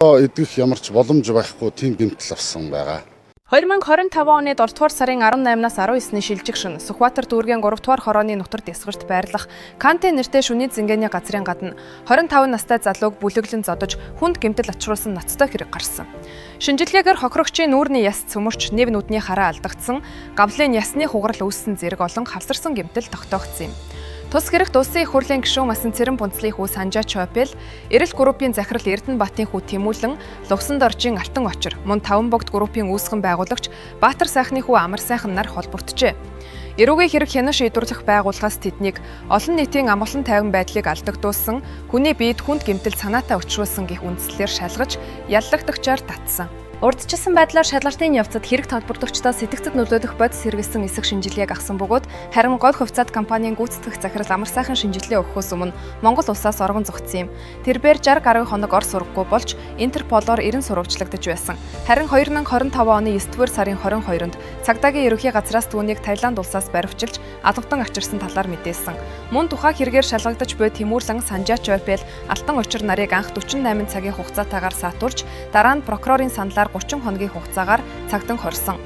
Идэх ямар ч боломж байхгүй тийм гэмтэл авсан байгаа. 2025 оны 7 дугаар сарын 18-наас 19-ний шилжих шин Сүхбаатар дүүргийн 3 дугаар хорооны нутар дэсгэрт байрлах Канте нэртэй шүний зингээний газрын гадна 25 настай залууг бүлэглэн зодож хүнд гэмтэл учруулсан ноцтой хэрэг гарсан. Шинжилгээгээр хохирогчийн нүүрний яс цөмөрч нэв нүдний хараа алдагдсан, гавлын ясны хугарал үүссэн зэрэг олон хавсарсан гэмтэл тогтоогдсон юм. Тус хэрэгт Улсын их хурлын гишүүн Масан Цэрэн Бунцлын хүү Санжаа Чойпел, Эрэлт группийн захирал Эрдэнэбатын хүү Тэмүүлэн, Лувсанд оржийн Алтан Очир, мөн Таван богд группийн үүсгэн байгуулагч Баатар сайхны хүү Амар сайхан нар холбогджээ. Эрүүгийн хэрэг хянан шийдвэрлэх байгууллагаас тэднийг олон нийтийн амгалан тайван байдлыг алдагдуулсан, хүний биед хүнд гэмтэл санаатай учруулсан гэх үндслээр шалгаж, яллагдагчаар татсан. Урдчилсан байдлаар шалгалтын явцад хэрэг толбогдогчдоос сэтгцэд нөлөөлөх бодис хэрэгсэн эсэх шинжилгээг авсан бөгөөд харин гол хувьцаат компанийн гүйцэтгэх захирал Амар сайхан шинжилгээ өгөхөөс өмнө Монгол улсаас оргон зогцсон юм. Тэрээр 60 гаруй хоног ор сургахгүй болж Интерполоор 90 сурвалжлагдаж байсан. Харин 2025 оны 9-р сарын 22-нд цагдаагийн ерөнхий газраас түүнийг Таиланд улсаас баривчилж алгатан авчирсан талаар мэдээлсэн. Мөн тухай хэрэгээр шалгагдаж буй Тэмүүлэн, Санжаа Чойпел, Алтан Очир нарыг анх 48 цагийн хугацаатаагаар саатуулж дараа нь прокурорын саналаар 30 хоногийн хугацаагаар цагдан хорсон.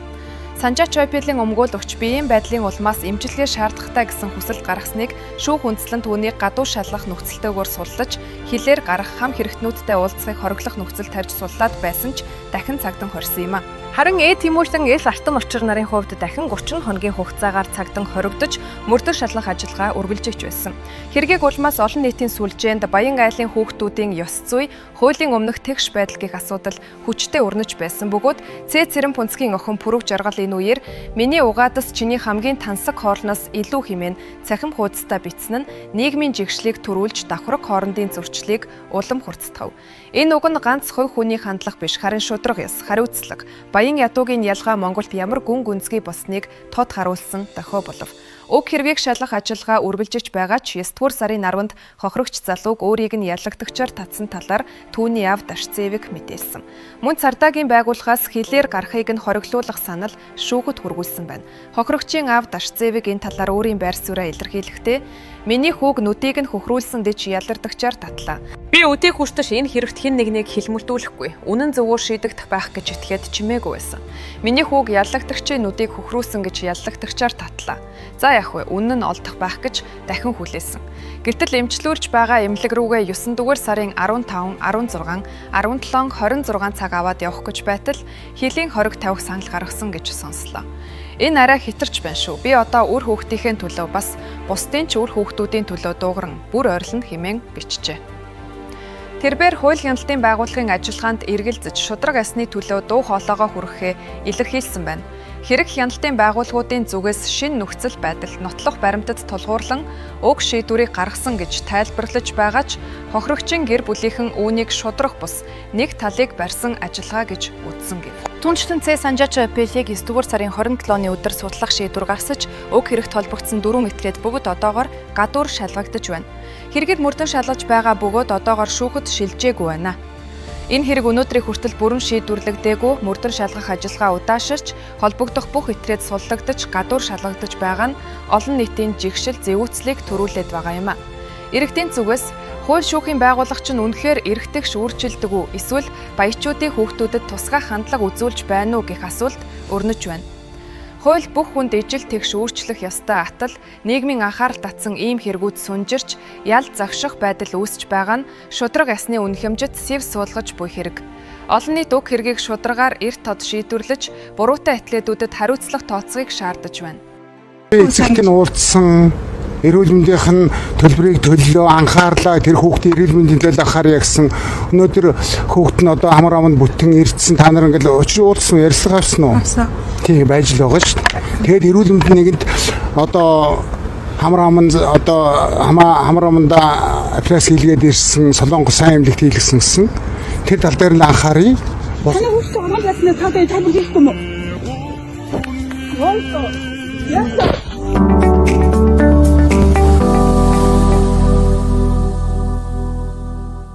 Санжаа Чойпелийн өмгөөлөгч биеийн байдлын улмаас эмчилгээ шаардлагатай гэсэн хүсэлт гаргасныг шүүх үндслэн түүнийг гадуу шалгах нөхцөлтэйгээр суллаж, хилээр гарах хам хэрэгтнүүдтэй уулзахыг хориглох нөхцөл тарьж суллаад байсан ч дахин цагдан хорсон юм а. Харин Тэмүүлэн Алтан Очир нарын хувьд дахин 30 хоногийн хугацаагаар цагдан хоригдож, мөрдөх шалгах ажиллагаа үргэлжлэж байсан. Хэргийг улмаас олон нийтийн сүлжээнд Баян айлын хүүхдүүдийн ёс зүй, хуулийн өмнөх тэгш байдал гэх асуудал хүчтэй өрнөж байсан бөгөөд Цэрэн Бунцгийн охин Пүрэв Жаргал энэ үеэр миний угаадас чиний хамгийн тансаг хоолноос илүү хэмээн цахим хуудастай бичсэн нь нийгмийн жигшлийг төрүүлж давхраг хоорондын зөрчлийг улам хурцтгав. Энэ үг нь ганц хувь хүний хандлага биш, харин шудраг ёс, хариуцлага, Баян ядуугийн ялгаа Монголд ямар гүн гүнзгий босныг тод харуулсан дохио болов. Уг хэргийг шалгах ажиллагаа үргэлжиж байгаа ч 9-р сарын 10-нд хохирогч залууг өөрийг нь ялагдагчаар татсан талаар түүний аав Дашцэвик мэдээлсэн. Мөн цардаагийн байгууллагаас хилээр гарахыг нь хориглуулах санал шүүхэд хүргүүлсэн байна. Хохирогчийн аав Дашцэвик энэ талаар өөрийн байр сууриа илэрхийлэхдээ миний хүүг нүдийг нь хөхрүүлсэн дэч ялардагчаар татлаа. Би үдийг хүртэж энэ хэрэгт хэн нэгнийг хилмөлдүүлэхгүй. Үнэн зөвөөр шийдэгдэх байх гэж итгээд чимээгүй байсан. Миний хүүг ялагдагчийн нүдийг хөхрүүлсэн гэж ялагдагчаар татлаа. За яах вэ? Үнэн нь олдох байх гэж дахин хүлээсэн. Гэтэл эмчлүүрж байгаа эмнэлэг рүүгээ 9-р сарын 15, 16, 17, 26 цаг аваад явах гэж байтал хилийн хориг тавих санал гаргасан гэж сонслоо. Энэ арай хитэрч байна шүү. Би одоо үр хүүхдийнхээ төлөө бас бусдын ч үр хүүхдүүдийн төлөө дуугарн бүр ойрлон хэмээн бичжээ. Тэрээр хууль хяналтын байгууллагын ажиллагаанд эргэлзэж шудраг ясны төлөө дуу хоолойгоо хүргэхээ илэрхийлсэн байна. Хэрэг хяналтын байгууллагуудын зүгээс шинэ нөхцөл байдал нотлох баримтад тулгуурлан уг шийдвэрийг гаргасан гэж тайлбарлаж байгаа ч хохирогчийн гэр бүлийнхэн үүнийг шудрах бус нэг талыг барьсан ажиллагаа гэж үзсэн гэв. Түнчлэн Санжаа Чойпелийг 9-р сарын 27-ны өдөр судлах шийдвэр гаргасаж уг хэрэгт холбогдсон 4 этгээд бүгд одоогоор гадуур шалгагдаж байна. Хэрэгэд мөрдөн шалгаж байгаа бөгөөд одоогоор шүүхэд шилжээгүй байна. Энэ хэрэг өнөөдрийн хүртэл бүрэн шийдвэрлэгдээгүй, мөрдөн шалгах ажиллагаа удааширч, холбогдох бүх этгээд суллагдаж, гадуур шалгагдаж байгаа нь олон нийтийн жигшил зэвүүцлийг төрүүлээд байгаа юм а. Иргэдийн зүгээс хууль шүүхийн байгууллагч нь үнэхээр эргэтгэж үйлчилдэг үү, эсвэл баячуудын хүүхдүүдэд тусгай хандлага үзүүлж байна уу гэх асуулт өрнөж байна. Хууль бүх хүнд ижил тэгш өөрчлөх ёстой атал нийгмийн анхаарал татсан ийм хэрэгүүд сунжирч ял загших байдал үүсэж байгаа нь шудраг ясны үнхэмжит сэв суулгаж буй хэрэг. Олон нийт уг хэргийг шударгаар эрт тод шийдвэрлэж буруутай этгээдүүдэд хариуцлах тооцоог шаардаж байна. Эцэгт нь уулзсан эрүүл мэндийн төлбөрийг төлөө анхаарлаа тэр хүүхдийн эрүүл мэндийн төлөө анхаарья гэсэн өнөөдөр хүүхд нь одоо амар аманд бүтэн ирдсэн та нар ингээл очиж уулзсан ярьслага авсан уу? Тийм байж л байгаа шүү дээ. Тэгээд эрүүл мэндийн нэгэнд одоо амар аманда операц хийлгээд ирсэн Солонгос сайн эмнэлэгт хийлгэсэн гэсэн тэр тал дээр нь анхаарья. Таны хүүхд ороод ясны таатай тань хийхгүй юм уу? Яа.